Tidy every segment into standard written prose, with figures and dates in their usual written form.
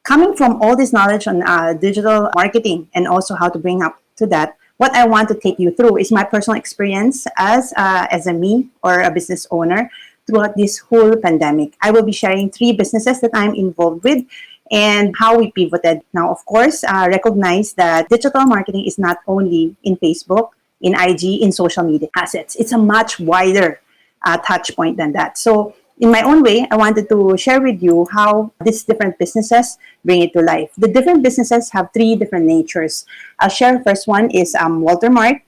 Coming from all this knowledge on digital marketing and also how to bring up to that, what I want to take you through is my personal experience as a SME or a business owner throughout this whole pandemic. I will be sharing 3 businesses that I'm involved with and how we pivoted. Now, of course, recognize that digital marketing is not only in Facebook, in IG, in social media assets. It's a much wider touch point than that. So in my own way, I wanted to share with you how these different businesses bring it to life. The different businesses have 3 different natures. I'll share first one is Waltermart.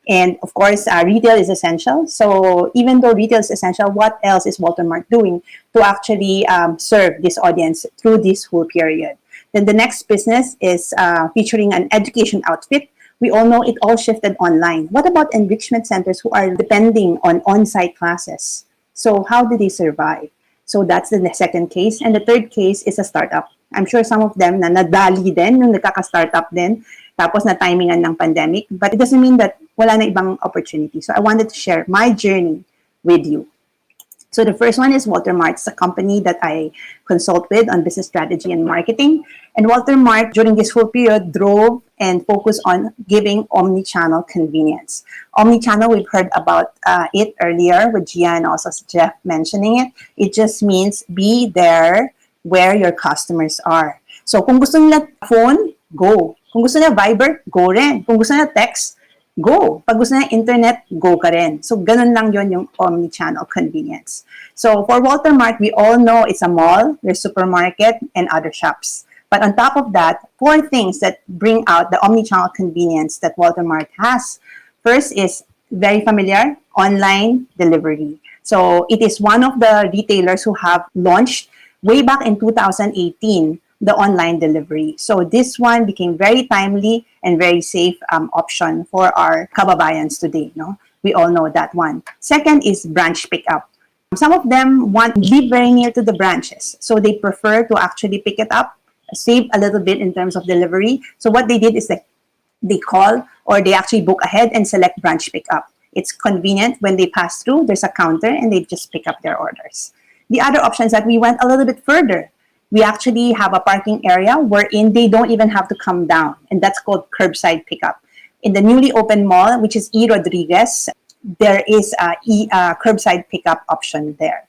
And of course, retail is essential. So even though retail is essential, what else is Waltermart doing to actually serve this audience through this whole period? Then the next business is featuring an education outfit. We all know it all shifted online. What about enrichment centers who are depending on on-site classes? So how do they survive? So that's the second case. And the third case is a startup. I'm sure some of them na nadali din, nung nagkaka-startup din, tapos na timingan ng pandemic. But it doesn't mean that wala na ibang opportunity. So I wanted to share my journey with you. So the first one is Waltermart. It's a company that I consult with on business strategy and marketing. And Waltermart, during this whole period, drove and focused on giving omni-channel convenience. Omni-channel, we've heard about it earlier with Gia and also Jeff mentioning it. It just means be there where your customers are. So kung gusto nila phone, go. Kung gusto nila Viber, go rin. Kung gusto nila text, go. Pag gusto nila internet, go ka rin. So ganun lang yon yung omni-channel convenience. So for Waltermart, we all know it's a mall, there's supermarket, and other shops. But on top of that, 4 things that bring out the omni-channel convenience that Waltermart has. First is very familiar, online delivery. So it is one of the retailers who have launched way back in 2018, the online delivery. So this one became very timely and very safe option for our kababayans today. No? We all know that one. Second is branch pickup. Some of them live very near to the branches. So they prefer to actually pick it up, save a little bit in terms of delivery. So what they did is that they call or they actually book ahead and select branch pickup. It's convenient when they pass through, there's a counter and they just pick up their orders. The other option is that we went a little bit further. We actually have a parking area wherein they don't even have to come down, and that's called curbside pickup. In the newly opened mall, which is E. Rodriguez, there is a curbside pickup option there.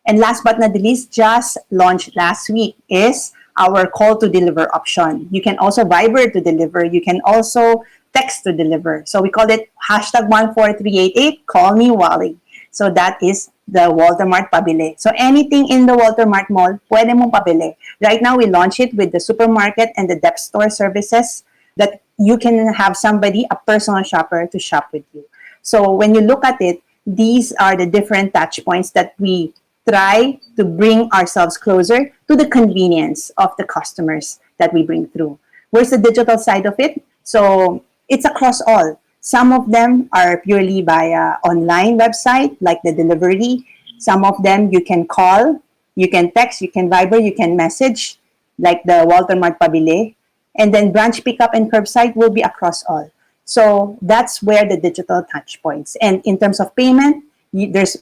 And last but not the least, just launched last week is our call to deliver option. You can also Viber to deliver. You can also text to deliver. So we call it #14388, call me Wally. So that is the Waltermart Pabili. So anything in the Waltermart mall, pwede mong pabili. Right now, we launch it with the supermarket and the depth store services that you can have somebody, a personal shopper, to shop with you. So when you look at it, these are the different touch points that we try to bring ourselves closer to the convenience of the customers that we bring through. Where's the digital side of it? So it's across all. Some of them are purely via online website, like the delivery. Some of them you can call, you can text, you can Viber, you can message, like the Waltermart Pabili. And then branch pickup and curbside will be across all. So that's where the digital touch points. And in terms of payment, there's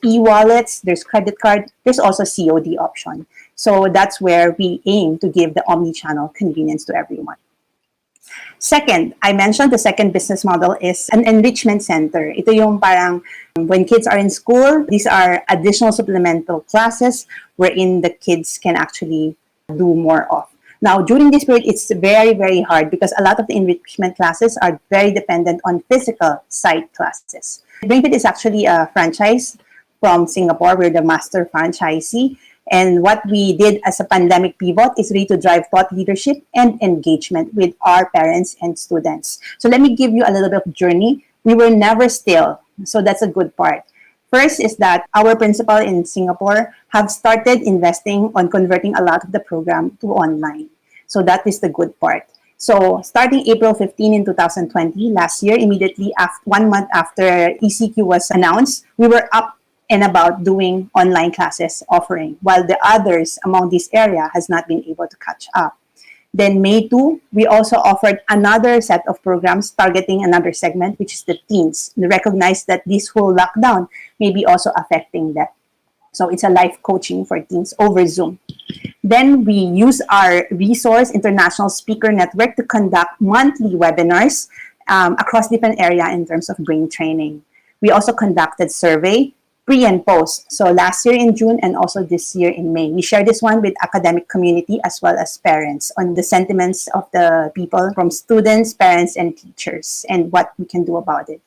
e-wallets, there's credit card, there's also COD option. So that's where we aim to give the omni-channel convenience to everyone. Second, I mentioned the second business model is an enrichment center. Ito yung parang when kids are in school, these are additional supplemental classes wherein the kids can actually do more of. Now, during this period, it's very, very hard because a lot of the enrichment classes are very dependent on physical site classes. Brainfit is actually a franchise from Singapore. We're the master franchisee. And what we did as a pandemic pivot is really to drive thought leadership and engagement with our parents and students. So let me give you a little bit of journey. We were never still. So that's a good part. First is that our principal in Singapore have started investing on converting a lot of the program to online. So that is the good part. So starting April 15 in 2020, last year, immediately after 1 month after ECQ was announced, we were up and about doing online classes offering, while the others among this area has not been able to catch up. Then May 2, we also offered another set of programs targeting another segment, which is the teens. We recognize that this whole lockdown may be also affecting them. So it's a life coaching for teens over Zoom. Then we use our resource international speaker network to conduct monthly webinars across different areas in terms of brain training. We also conducted survey pre and post. So last year in June and also this year in May. We share this one with academic community as well as parents on the sentiments of the people from students, parents, and teachers and what we can do about it.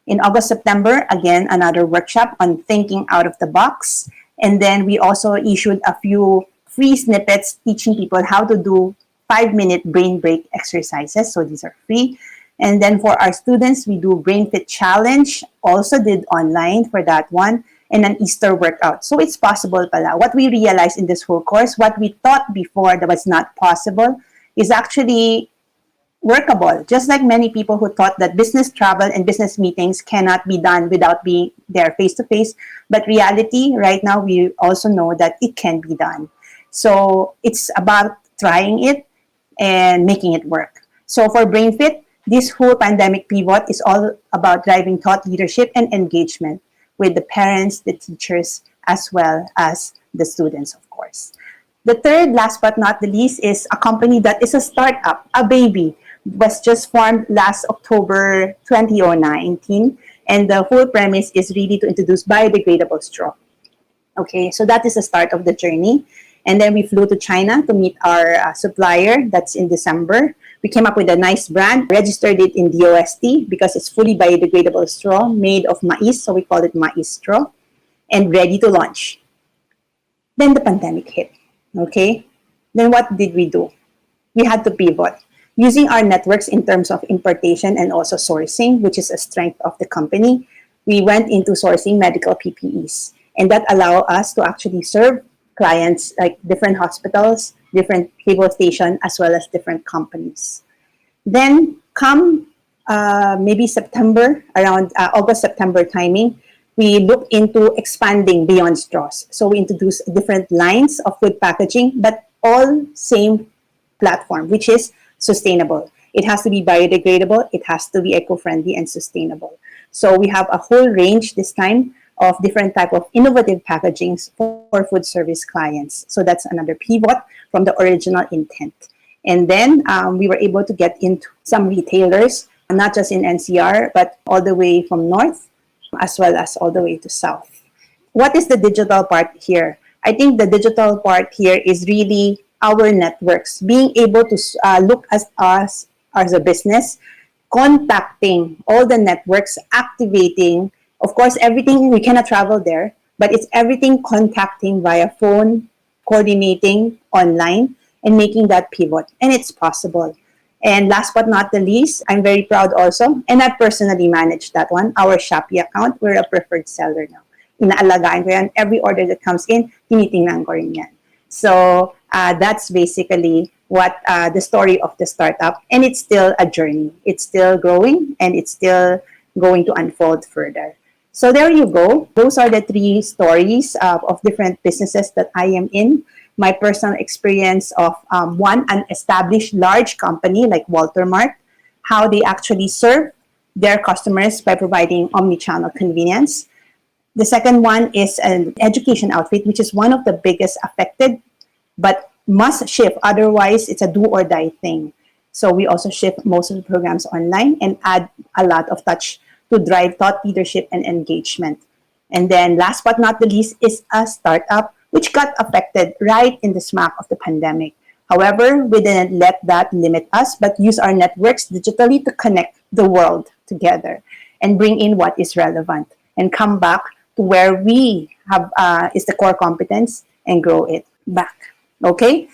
In August, September, again, another workshop on thinking out of the box. And then we also issued a few free snippets teaching people how to do 5-minute brain break exercises. So these are free. And then for our students, we do Brain Fit Challenge, also did online for that one, and an Easter workout. So it's possible pala. What we realized in this whole course, what we thought before that was not possible, is actually workable. Just like many people who thought that business travel and business meetings cannot be done without being there face-to-face. But reality, right now, we also know that it can be done. So it's about trying it and making it work. So for BrainFit, this whole pandemic pivot is all about driving thought leadership and engagement with the parents, the teachers, as well as the students, of course. The third, last but not the least, is a company that is a startup, a baby, was just formed last October 2019. And the whole premise is really to introduce biodegradable straw. Okay, so that is the start of the journey. And then we flew to China to meet our supplier. That's in December. We came up with a nice brand, registered it in DOST because it's fully biodegradable straw made of maize. So we call it maize straw and ready to launch. Then the pandemic hit. Okay, then what did we do? We had to pivot. Using our networks in terms of importation and also sourcing, which is a strength of the company, we went into sourcing medical PPEs. And that allowed us to actually serve clients like different hospitals, different cable stations, as well as different companies. Then come maybe September, around August, September timing, we looked into expanding beyond straws. So we introduced different lines of food packaging, but all same platform, which is sustainable. It has to be biodegradable, it has to be eco-friendly and sustainable. So we have a whole range this time of different type of innovative packagings for food service clients. So that's another pivot from the original intent. And then we were able to get into some retailers, not just in NCR, but all the way from north, as well as all the way to south. What is the digital part here? I think the digital part here is really our networks, being able to look at us as a business, contacting all the networks, activating, of course, everything, we cannot travel there, but it's everything contacting via phone, coordinating online, and making that pivot. And it's possible. And last but not the least, I'm very proud also, and I personally managed that one, our Shopee account. We're a preferred seller now. Inaalagaan ko yan. Every order that comes in, tinitingnan ko rin yan. So that's basically what the story of the startup. And it's still a journey. It's still growing, and it's still going to unfold further. So there you go. Those are the 3 stories of different businesses that I am in. My personal experience of one, an established large company like Waltermart, how they actually serve their customers by providing omni-channel convenience. The second one is an education outfit, which is one of the biggest affected, but must shift. Otherwise, it's a do or die thing. So we also shift most of the programs online and add a lot of touch to drive thought leadership and engagement. And then last but not the least is a startup which got affected right in the smack of the pandemic. However, we didn't let that limit us, but use our networks digitally to connect the world together and bring in what is relevant and come back to where we have is the core competence and grow it back. Okay?